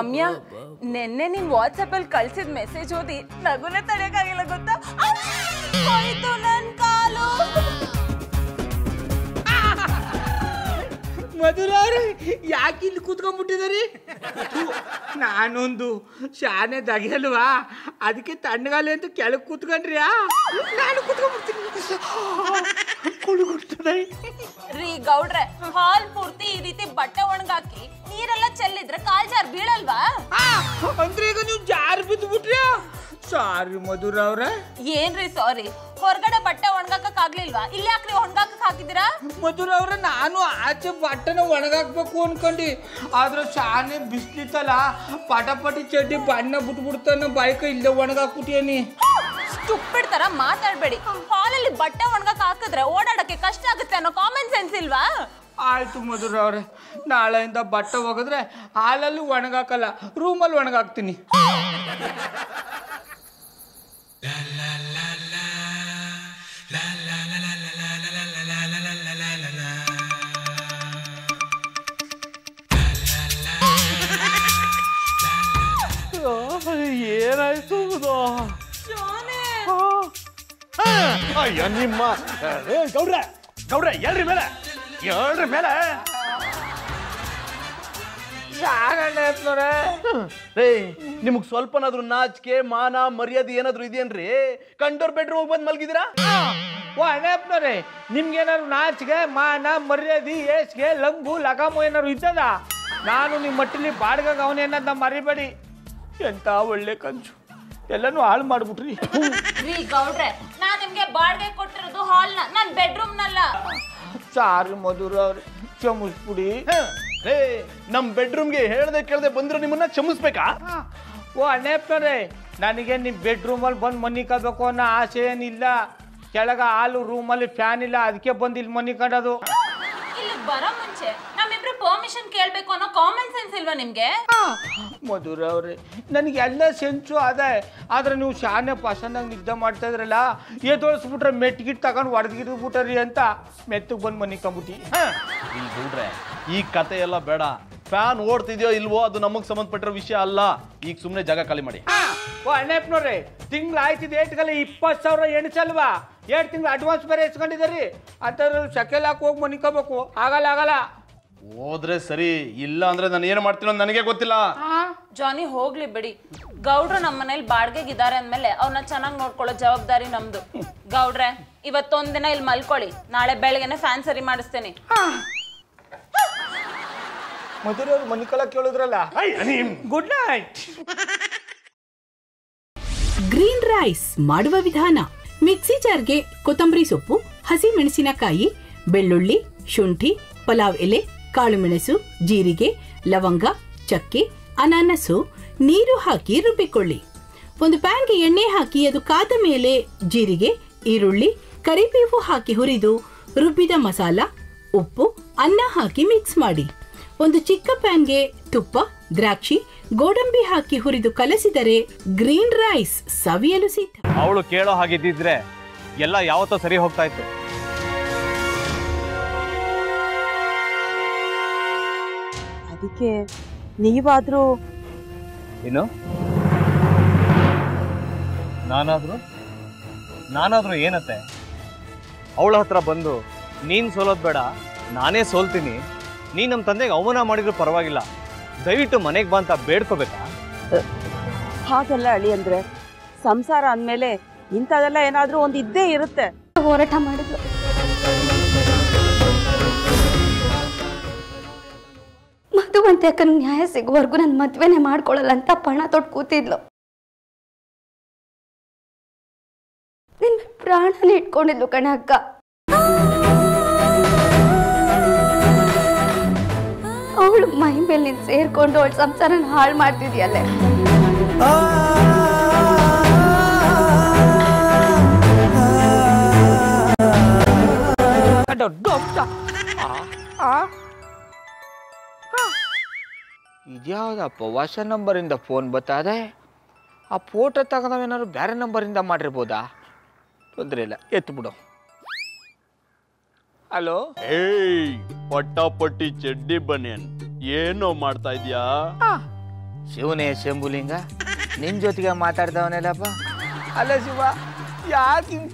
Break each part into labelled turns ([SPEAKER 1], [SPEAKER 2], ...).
[SPEAKER 1] ರಮ್ಯಾ, ನೆನ್ನೆ ನೀನ್ ವಾಟ್ಸಪ್ ಅಲ್ಲಿ ಕಳ್ಸಿದ ಮೆಸೇಜ್ ಓದಿ ನಗುನೇ ತಡೆಯಕ್ಕಾಗಿಲ್ಲ ಗೊತ್ತಾ? ಹೋಯ್ತು ನನ್ ಕಾಲು.
[SPEAKER 2] ಮಧುರ ಅವ್ರೆ, ಯಾಕೆ ಇಲ್ಲಿ ಕೂತ್ಕೊಂಡ್ಬಿಟ್ಟಿದಾರಿ? ನಾನೊಂದು ಶಾನೆ ದಗಿಯಲ್ವಾ, ಅದಕ್ಕೆ ತಣ್ಣಗಾಲೆ ಅಂತ ಕೆಳಗೆ ಕೂತ್ಕೊಂಡ್ರಿಯಾ? ನಾನು ಕೂತ್ಕೊಂಡ್ಬಿಡ್ತೀನಿ.
[SPEAKER 1] ರೀ ಗೌಡ್ರೆ, ಹಾಲ್ ಪೂರ್ತಿ ಈ ರೀತಿ ಬಟ್ಟೆ ಒಣಗಾಕಿ ನೀರೆಲ್ಲ ಚೆಲ್ಲಿದ್ರೆ ಕಾಲ್ ಜಾರ್ ಬೀಳಲ್ವಾ?
[SPEAKER 2] ಅಂದ್ರೆ ಈಗ ನೀವು ಜಾರ್ ಬಿದ್ದು ಬಿಟ್ರಿಯಾ? ಸಾರಿ ಮಧುರ ಅವ್ರೆ.
[SPEAKER 1] ಏನ್ರಿ ಸಾರಿ? ಹೊರಗಡೆ ಬಟ್ಟೆ ಒಣಗಾಕಕ್ ಆಗ್ಲಿಲ್ವಾ? ಇಲ್ಲಿ ಯಾಕ್ರಿ ಒಣಗಾಕಕ್ ಹಾಕಿದಿರಾ?
[SPEAKER 2] ಮಧುರ ಅವ್ರೆ, ನಾನು ಆಚೆ ಬಟ್ಟೆನ ಒಣಗಾಕ್ಬೇಕು ಅನ್ಕೊಂಡಿ, ಆದ್ರೆ ಶಾನೆ ಬಿಸ್ಲಿತ್ತಲ್ಲ, ಪಟಾಪಟಿ ಚಡ್ಡಿ ಬಣ್ಣ ಬಿಟ್ಬಿಡ್ತಾನ ಬೈಕ ಇಲ್ಲದೆ ಒಣಗಾಕ್ಬಿಟ್ಟಿಯನಿ.
[SPEAKER 1] ಸ್ಟುಪಿಡ್ ತರ ಮಾತಾಡ್ಬೇಡಿ. ಹಾಲಲ್ಲಿ ಬಟ್ಟೆ ಒಣಗಾಕ್ ಹಾಕಿದ್ರೆ ಓಡಾಡಕ್ಕೆ ಕಷ್ಟ ಆಗುತ್ತೆ ಅನ್ನೋ ಕಾಮನ್ ಸೆನ್ಸ್ ಇಲ್ವಾ?
[SPEAKER 2] ಆಯ್ತು ಮಧುರ ಅವ್ರೆ, ನಾಳೆಯಿಂದ ಬಟ್ಟೆ ಒಗೆದ್ರೆ ಹಾಲಲ್ಲಿ ಒಣಗಾಕಲ್ಲ, ರೂಮಲ್ಲಿ ಒಣಗಾಕ್ತೀನಿ.
[SPEAKER 3] ಏನಾಯ್ತು? ಅಯ್ಯ ನಿಮ್ಮ ಗೌಡ್ರೆ ಗೌಡ್ರೆ, ಹೇಳ್ರಿ ಮೇಲೆ, ಹೇಳ್ರಿ ಮೇಲೆ. ನಿಮಗ್ ಸ್ವಲ್ಪನಾದ್ರೂ ನಾಚಿಕೆ ಮಾನ ಮರ್ಯಾದೆ ಏನಾದ್ರು ಇದೆಯೇನ್ರಿ? ಕಂಡೋರ್ ಬೆಡ್ರೂಮ್ ಬಂದ್ ಮಲ್ಗಿದ್ದೀರಾ?
[SPEAKER 2] ಓ ಅಣ್ಣಪ್ಪನವ್ರೆ, ನಿಮ್ಗೇನಾದ್ರು ನಾಚಿಕೆ ಮಾನ ಮರ್ಯಾದೆ ಏಸ್ಗೆ ಲಂಗು ಲಗಾಮು ಏನಾದ್ರು ಇದ್ದದ? ನಾನು ನಿಮ್ಮ ಮಟ್ಟಲ್ಲಿ ಬಾಡ್ಗಾಗ ಅವನೇನಂತ ಮರಿಬೇಡಿ. ಎಂತ ಒಳ್ಳೆ ಕಂಚು, ಎಲ್ಲನೂ ಹಾಳು ಮಾಡ್ಬಿಟ್ರಿ.
[SPEAKER 1] ರೀ ಗೌಡ್ರೆ, ನಾನ್ ನಿಮ್ಗೆ ಬಾಡಿಗೆ ಕೊಟ್ಟಿರೋದು ಹಾಲ್ನ, ನನ್ ಬೆಡ್ರೂಮ್ ನಲ್ಲ.
[SPEAKER 2] ಸಾರಿ ಮಧುರ ಅವ್ರೆ, ಕ್ಷಮಿಸ್ಬಿಡಿ.
[SPEAKER 3] ನಮ್ ಬೆಡ್ರೂಮ್ಗೆ ಹೇಳ್ದೆ ಕೇಳ್ದೆ ಬಂದ್ರೆ ನಿಮ್ಮನ್ನ ಕ್ಷಮಿಸ್ಬೇಕಾ?
[SPEAKER 2] ಓ ಅಣ್ಣಪ್ಪನವ್ರೆ, ನನಗೆ ನಿಮ್ ಬೆಡ್ರೂಮಲ್ಲಿ ಬಂದು ಮನಿಕಬೇಕು ಅನ್ನೋ ಆಸೆ ಏನಿಲ್ಲ. ಕೆಳಗ ಹಾಲು ರೂಮಲ್ಲಿ ಫ್ಯಾನ್ ಇಲ್ಲ, ಅದಕ್ಕೆ ಬಂದು ಇಲ್ಲಿ ಮನಿಕೊಂಡದು.
[SPEAKER 1] ಇಲ್ಲಿ ಬರೋ ಮುಂಚೆ ನಮ್ಮಿಬ್ರು ಪರ್ಮಿಷನ್ ಕೇಳ್ಬೇಕು ಅನ್ನೋ ಕಾಮನ್ ಸೆನ್ಸ್ ಇಲ್ವಾ ನಿಮ್ಗೆ?
[SPEAKER 2] ಮಧುರ ಅವ್ರೆ, ನನಗೆ ಎಲ್ಲ ಸೆನ್ಸು ಅದೇ, ಆದ್ರೆ ನೀವು ಶಾನೆ ಪಸಂದಾಗಿ ನಿದ್ದೆ ಮಾಡ್ತಾ ಇದ್ರಲ್ಲ, ಎದೋಳಿಸ್ಬಿಟ್ರೆ ಮೆಟ್ಗಿಟ್ ತಗೊಂಡು ಹೊಡೆದ್ಗಿಟ್ಬಿಟ್ರಿ ಅಂತ ಮೆತ್ತಗೆ ಬಂದು ಮನಿಕೊಂಬಿಟ್ಟು.
[SPEAKER 3] ಈ ಕತೆ ಎಲ್ಲ ಬೇಡ. ಫ್ಯಾನ್ ಓಡ್ತಿದ್ಯೋ ಇಲ್ವೋ ಅದು ನಮಗ್ ಸಂಬಂಧಪಟ್ಟಿರೋ ವಿಷಯ ಅಲ್ಲ. ಈಗ ಸುಮ್ನೆ ಜಾಗ ಖಾಲಿ ಮಾಡಿ.
[SPEAKER 2] ಓ ಅಣ್ಣಪ್ಪನವ್ರೆ, ತಿಂಗ್ಳು ಆಯ್ತಿದ್ 20,000 ಎಣಿಸಲ್ವಾ? 2 ತಿಂಗಳು ಅಡ್ವಾನ್ಸ್ ಬೇರೆ ಇಸ್ಕೊಂಡಿದ್ದೀರಿ, ಅಂತಂದ್ರೆ ಸೆಕೆಲ್ ಹಾಕಿ ಹೋಗಿ ಮನಿಕೋಬೇಕು. ಆಗಲ್ಲ.
[SPEAKER 3] ಹೋದ್ರೆ ಸರಿ, ಇಲ್ಲ ಅಂದ್ರೆ ನಾನು ಏನು ಮಾಡ್ತೀನೋ ನನಗೆ ಗೊತ್ತಿಲ್ಲ.
[SPEAKER 1] ಜಾನಿ ಹೋಗ್ಲಿ ಬಿಡಿ. ಗೌಡ್ರು ನಮ್ಮ ಮನೇಲಿ ಬಾಡ್ಗೆಗಿದ್ದಾರೆ ಅಂದ್ಮೇಲೆ ಅವ್ರನ್ನ ಚೆನ್ನಾಗಿ ನೋಡ್ಕೊಳ್ಳೋ ಜವಾಬ್ದಾರಿ ನಮ್ದು. ಗೌಡ್ರೆ, ಇವತ್ತೊಂದಿನ ಇಲ್ಲಿ ಮಲ್ಕೊಳ್ಳಿ, ನಾಳೆ ಬೆಳಗ್ಗೆನೆ ಫ್ಯಾನ್ ಸರಿ ಮಾಡಿಸ್ತೇನೆ.
[SPEAKER 2] ಮಧುರ ಅವ್ರು ಮನಿಕೊಳಕ್ ಕೇಳಿದ್ರಲ್ಲ, ಗುಡ್ ನೈಟ್.
[SPEAKER 4] ಗ್ರೀನ್ ರೈಸ್ ಮಾಡುವ ವಿಧಾನ: ಮಿಕ್ಸಿ ಜಾರ್ಗೆ ಕೊತ್ತಂಬರಿ ಸೊಪ್ಪು, ಹಸಿ ಮೆಣಸಿನಕಾಯಿ, ಬೆಳ್ಳುಳ್ಳಿ, ಶುಂಠಿ, ಪಲಾವ್ ಎಲೆ, ಕಾಳುಮೆಣಸು, ಜೀರಿಗೆ, ಲವಂಗ, ಚಕ್ಕೆ, ಅನಾನಸು, ನೀರು ಹಾಕಿ ರುಬ್ಬಿಕೊಳ್ಳಿ. ಒಂದು ಪ್ಯಾನ್ಗೆ ಎಣ್ಣೆ ಹಾಕಿ ಅದು ಕಾದ ಮೇಲೆ ಜೀರಿಗೆ, ಈರುಳ್ಳಿ, ಕರಿಬೇವು ಹಾಕಿ ಹುರಿದು ರುಬ್ಬಿದ ಮಸಾಲ, ಉಪ್ಪು, ಅನ್ನ ಹಾಕಿ ಮಿಕ್ಸ್ ಮಾಡಿ. ಒಂದು ಚಿಕ್ಕ ಪ್ಯಾನ್ಗೆ ತುಪ್ಪ, ದ್ರಾಕ್ಷಿ, ಗೋಡಂಬಿ ಹಾಕಿ ಹುರಿದು ಕಲಸಿದರೆ ಗ್ರೀನ್ ರೈಸ್ ಸವಿಯಲು ಸಿದ್ಧ.
[SPEAKER 5] ಅವಳು ಕೇಳೋ ಹಾಗಿದ್ದಿದ್ರೆ ಎಲ್ಲ ಯಾವತ್ತೋ ಸರಿ ಹೋಗ್ತಾ ಇತ್ತು.
[SPEAKER 6] ಅದಕ್ಕೆ ನೀವಾದ್ರೂ
[SPEAKER 5] ಏನು? ನಾನಾದ್ರೂ ಏನತ್ತೆ? ಅವಳ ಹತ್ರ ಬಂದು ನೀನ್ ಸೋಲೋದ್ ಬೇಡ, ನಾನೇ ಸೋಲ್ತೀನಿ, ನೀ ನಮ್ಮ ತಂದೆಗೆ ಅವಮಾನ ಮಾಡಿದ್ರು ಪರವಾಗಿಲ್ಲ, ದಯವಿಟ್ಟು ಮನೆಗೆ ಬಾ ಅಂತ ಬೇಡ್ಕೋಬೇಕಾ?
[SPEAKER 6] ಹಾಗೆಲ್ಲ ಅಳಿ ಅಂದ್ರೆ ಸಂಸಾರ ಅಂದ್ಮೇಲೆ ಇಂಥದೆಲ್ಲ ಏನಾದ್ರೂ ಒಂದು ಇದ್ದೇ ಇರುತ್ತೆ.
[SPEAKER 7] ಹೋರಾಟ ಮಾಡಿದ್ಲು. ಮಧುವಂತೆ ಅಕ್ಕನ ನ್ಯಾಯ ಸಿಗುವವರೆಗೂ ನನ್ನ ಮದ್ವೆನೆ ಮಾಡ್ಕೊಳ್ಳಲ್ಲ ಅಂತ ಪಣ ತೊಟ್ಟು ಕೂತಿದ್ಲು. ನಿನ್ನ ಪ್ರಾಣನೇ ಇಟ್ಕೊಂಡಿದ್ಲು ಕಣೆ ಅಕ್ಕ. ಅವಳು ಮೈ ಮೇಲೆ ನೀನು ಸೇರ್ಕೊಂಡು ಅವಳ ಸಂಸಾರನ ಹಾಳು ಮಾಡ್ತಿದ್ಯಲ್ಲೇ.
[SPEAKER 2] ಇದ್ಯಾವುದಪ್ಪ ಹೊಸ ನಂಬರಿಂದ ಫೋನ್ ಬರ್ತದೆ? ಆ ಫೋಟೋ ತಗೊಂಡವೇನಾದ್ರು ಬೇರೆ ನಂಬರಿಂದ ಮಾಡಿರ್ಬೋದಾ? ತೊಂದರೆ ಇಲ್ಲ, ಎತ್ತು ಬಿಡು. ಹಲೋ,
[SPEAKER 3] ಏಯ್ ಪಟ್ಟಾಪಟ್ಟಿ ಚಡ್ಡಿ ಬನಿಯನ್, ಏನೋ ಮಾಡ್ತಾ ಇದ್ಯಾ?
[SPEAKER 2] ಶಿವನೇ ಶಂಭುಲಿಂಗ ನಿನ್ ಜೊತೆಗೆ ಮಾತಾಡ್ದವನೆಲ್ಲಪ್ಪ. ಅಲ್ಲ ಶಿವ, ಯಾಕೆ ಹಿಂಗ್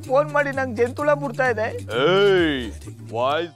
[SPEAKER 2] ಫೋನ್ ಮಾಡಿ ನಂಗೆ ಜಂತುಳ ಬಿಡ್ತಾ ಇದೆ?
[SPEAKER 3] ವಾಯ್ಸ್